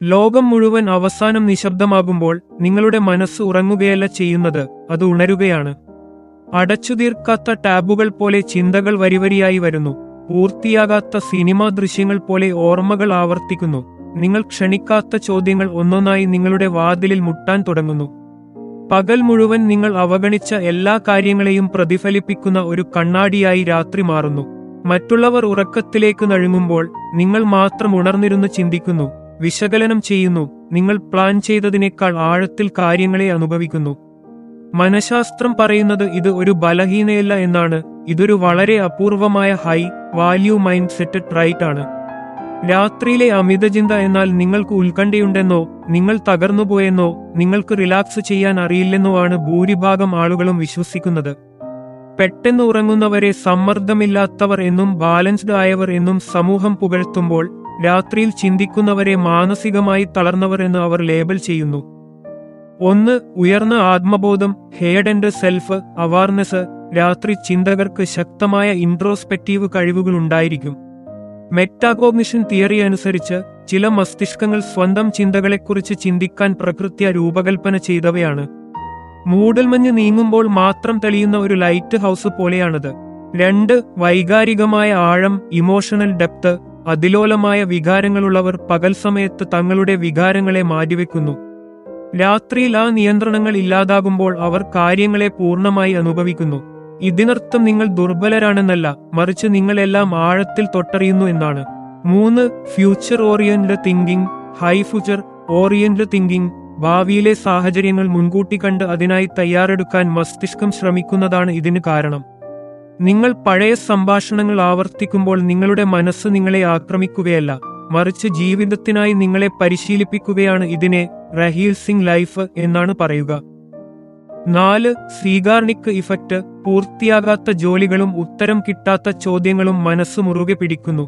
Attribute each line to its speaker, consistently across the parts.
Speaker 1: ലോകം മുഴുവൻ അവസാനം നിശബ്ദമാകുമ്പോൾ നിങ്ങളുടെ മനസ്സ് ഉറങ്ങുകയല്ല ചെയ്യുന്നത്, അത് ഉണരുകയാണ്. അടച്ചുതീർക്കാത്ത ടാബുകൾ പോലെ ചിന്തകൾ വരിവരിയായി വരുന്നു. പൂർത്തിയാകാത്ത സിനിമാ ദൃശ്യങ്ങൾ പോലെ ഓർമ്മകൾ ആവർത്തിക്കുന്നു. നിങ്ങൾ ക്ഷണിക്കാത്ത ചോദ്യങ്ങൾ ഒന്നൊന്നായി നിങ്ങളുടെ വാതിലിൽ മുട്ടാൻ തുടങ്ങുന്നു. പകൽ മുഴുവൻ നിങ്ങൾ അവഗണിച്ച എല്ലാ കാര്യങ്ങളെയും പ്രതിഫലിപ്പിക്കുന്ന ഒരു കണ്ണാടിയായി രാത്രി മാറുന്നു. മറ്റുള്ളവർ ഉറക്കത്തിലേക്ക് നഴുങ്ങുമ്പോൾ നിങ്ങൾ മാത്രം ഉണർന്നിരുന്ന് ചിന്തിക്കുന്നു, വിശകലനം ചെയ്യുന്നു. നിങ്ങൾ പ്ലാൻ ചെയ്തതിനേക്കാൾ ആഴത്തിൽ കാര്യങ്ങളെ അനുഭവിക്കുന്നു. മനഃശാസ്ത്രം പറയുന്നത് ഇത് ഒരു ബലഹീനയല്ല എന്നാണ്. ഇതൊരു വളരെ അപൂർവമായ high value mind set trait ആണ്. രാത്രിയിലെ അമിതചിന്ത എന്നാൽ നിങ്ങൾക്ക് ഉത്കണ്ഠയുണ്ടെന്നോ നിങ്ങൾ തകർന്നുപോയെന്നോ നിങ്ങൾക്ക് റിലാക്സ് ചെയ്യാൻ അറിയില്ലെന്നോ ആണ് ഭൂരിഭാഗം ആളുകളും വിശ്വസിക്കുന്നത്. പെട്ടെന്ന് ഉറങ്ങുന്നവരെ സമ്മർദ്ദമില്ലാത്തവർ എന്നും ബാലൻസ്ഡ് ആയവർ എന്നും സമൂഹം പുകഴ്ത്തുമ്പോൾ രാത്രിയിൽ ചിന്തിക്കുന്നവരെ മാനസികമായി തളർന്നവർ എന്ന് അവർ ലേബൽ ചെയ്യുന്നു. 1. ഉയർന്ന ആത്മബോധം, ഹെഡ് ആൻഡ് സെൽഫ് അവാർനെസ്. രാത്രി ചിന്തകർക്ക് ശക്തമായ ഇൻട്രോസ്പെക്റ്റീവ് കഴിവുകൾ ഉണ്ടായിരിക്കും. മെറ്റാകോഗ്നിഷൻ തിയറി അനുസരിച്ച് ചില മസ്തിഷ്കങ്ങൾ സ്വന്തം ചിന്തകളെക്കുറിച്ച് ചിന്തിക്കാൻ പ്രകൃത്യ രൂപകൽപ്പന ചെയ്തവയാണ്. മൂടൽമഞ്ഞ് നീങ്ങുമ്പോൾ മാത്രം തെളിയുന്ന ഒരു ലൈറ്റ് ഹൗസ് പോലെയാണത്. 2. വൈകാരികമായ ആഴം, ഇമോഷണൽ ഡെപ്ത്. അതിലോലമായ വികാരങ്ങളുള്ളവർ പകൽ സമയത്ത് തങ്ങളുടെ വികാരങ്ങളെ മാറ്റിവെക്കുന്നു. രാത്രിയിൽ ആ നിയന്ത്രണങ്ങൾ ഇല്ലാതാകുമ്പോൾ അവർ കാര്യങ്ങളെ പൂർണ്ണമായി അനുഭവിക്കുന്നു. ഇതിനർത്ഥം നിങ്ങൾ ദുർബലരാണെന്നല്ല, മറിച്ച് നിങ്ങളെല്ലാം ആഴത്തിൽ തൊട്ടറിയുന്നു എന്നാണ്. 3. Future oriented thinking. High future oriented thinking. ഭാവിയിലെ സാഹചര്യങ്ങൾ മുൻകൂട്ടി കണ്ട് അതിനായി തയ്യാറെടുക്കാൻ മസ്തിഷ്കം ശ്രമിക്കുന്നതാണ് ഇതിന് കാരണം. നിങ്ങൾ പഴയ സംഭാഷണങ്ങൾ ആവർത്തിക്കുമ്പോൾ നിങ്ങളുടെ മനസ്സ് നിങ്ങളെ ആക്രമിക്കുകയല്ല, മറിച്ച് ജീവിതത്തിനായി നിങ്ങളെ പരിശീലിപ്പിക്കുകയാണ്. ഇതിനെ റഹീൽസിംഗ് ലൈഫ് എന്നാണ് പറയുക. 4. Zeigarnik effect. പൂർത്തിയാകാത്ത ജോലികളും ഉത്തരം കിട്ടാത്ത ചോദ്യങ്ങളും മനസ്സ് മുറുകെ പിടിക്കുന്നു.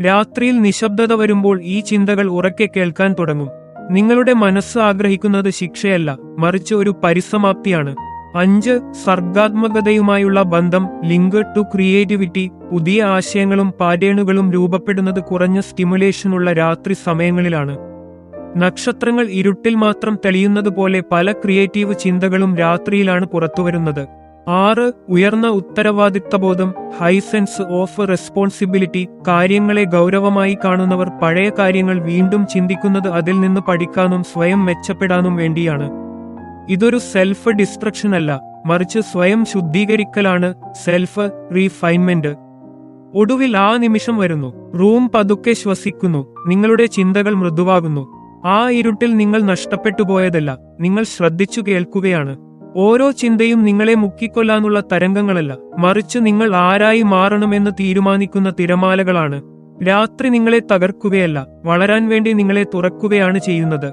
Speaker 1: രാത്രിയിൽ നിശബ്ദത വരുമ്പോൾ ഈ ചിന്തകൾ ഉറക്കെ കേൾക്കാൻ തുടങ്ങും. നിങ്ങളുടെ മനസ്സ് ആഗ്രഹിക്കുന്നത് ശിക്ഷയല്ല, മറിച്ച് ഒരു പരിസമാപ്തിയാണ്. 5. സർഗാത്മകതയുമായുള്ള ബന്ധം. Link to creativity. പുതിയ ആശയങ്ങളും പാറ്റേണുകളും രൂപപ്പെടുന്നത് കുറഞ്ഞ സ്റ്റിമുലേഷനുള്ള രാത്രി സമയങ്ങളിലാണ്. നക്ഷത്രങ്ങൾ ഇരുട്ടിൽ മാത്രം തെളിയുന്നതുപോലെ പല ക്രിയേറ്റീവ് ചിന്തകളും രാത്രിയിലാണ് പുറത്തുവരുന്നത്. 6. ഉയർന്ന ഉത്തരവാദിത്തബോധം. High sense of responsibility. കാര്യങ്ങളെ ഗൗരവമായി കാണുന്നവർ പഴയ കാര്യങ്ങൾ വീണ്ടും ചിന്തിക്കുന്നത് അതിൽ നിന്ന് പഠിക്കാനും സ്വയം മെച്ചപ്പെടാനും വേണ്ടിയാണ്. ഇതൊരു സെൽഫ് ഡിസ്ട്രക്ഷൻ അല്ല, മറിച്ച് സ്വയം ശുദ്ധീകരിക്കലാണ്, സെൽഫ് റീഫൈൻമെന്റ്. ഒടുവിൽ ആ നിമിഷം വരുന്നു. റൂം പതുക്കെ ശ്വസിക്കുന്നു. നിങ്ങളുടെ ചിന്തകൾ മൃദുവാകുന്നു. ആ ഇരുട്ടിൽ നിങ്ങൾ നഷ്ടപ്പെട്ടു പോയതല്ല, നിങ്ങൾ ശ്രദ്ധിച്ചു കേൾക്കുകയാണ്. ഓരോ ചിന്തയും നിങ്ങളെ മുക്കിക്കൊല്ലാനുള്ള തരംഗങ്ങളല്ല, മറിച്ച് നിങ്ങൾ ആരായി മാറണമെന്ന് തീരുമാനിക്കുന്ന തിരമാലകളാണ്. രാത്രി നിങ്ങളെ തകർക്കുകയല്ല, വളരാൻ വേണ്ടി നിങ്ങളെ തുറക്കുകയാണ് ചെയ്യുന്നത്.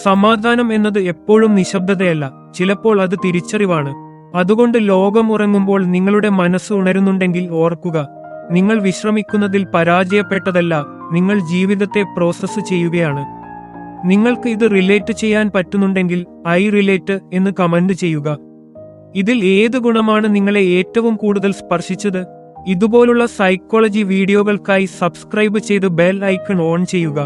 Speaker 1: സമാധാനം എന്നത് എപ്പോഴും നിശബ്ദതയല്ല, ചിലപ്പോൾ അത് തിരിച്ചറിവാണ്. അതുകൊണ്ട് ലോകം ഉറങ്ങുമ്പോൾ നിങ്ങളുടെ മനസ്സ് ഉണരുന്നുണ്ടെങ്കിൽ ഓർക്കുക, നിങ്ങൾ വിശ്രമിക്കുന്നതിൽ പരാജയപ്പെട്ടതല്ല, നിങ്ങൾ ജീവിതത്തെ പ്രോസസ്സ് ചെയ്യുകയാണ്. നിങ്ങൾക്ക് ഇത് റിലേറ്റ് ചെയ്യാൻ പറ്റുന്നുണ്ടെങ്കിൽ ഐ റിലേറ്റ് എന്ന് കമന്റ് ചെയ്യുക. ഇതിൽ ഏത് ഗുണമാണ് നിങ്ങളെ ഏറ്റവും കൂടുതൽ സ്പർശിച്ചത്? ഇതുപോലുള്ള സൈക്കോളജി വീഡിയോകൾക്കായി സബ്സ്ക്രൈബ് ചെയ്ത് ബെൽ ഐക്കൺ ഓൺ ചെയ്യുക.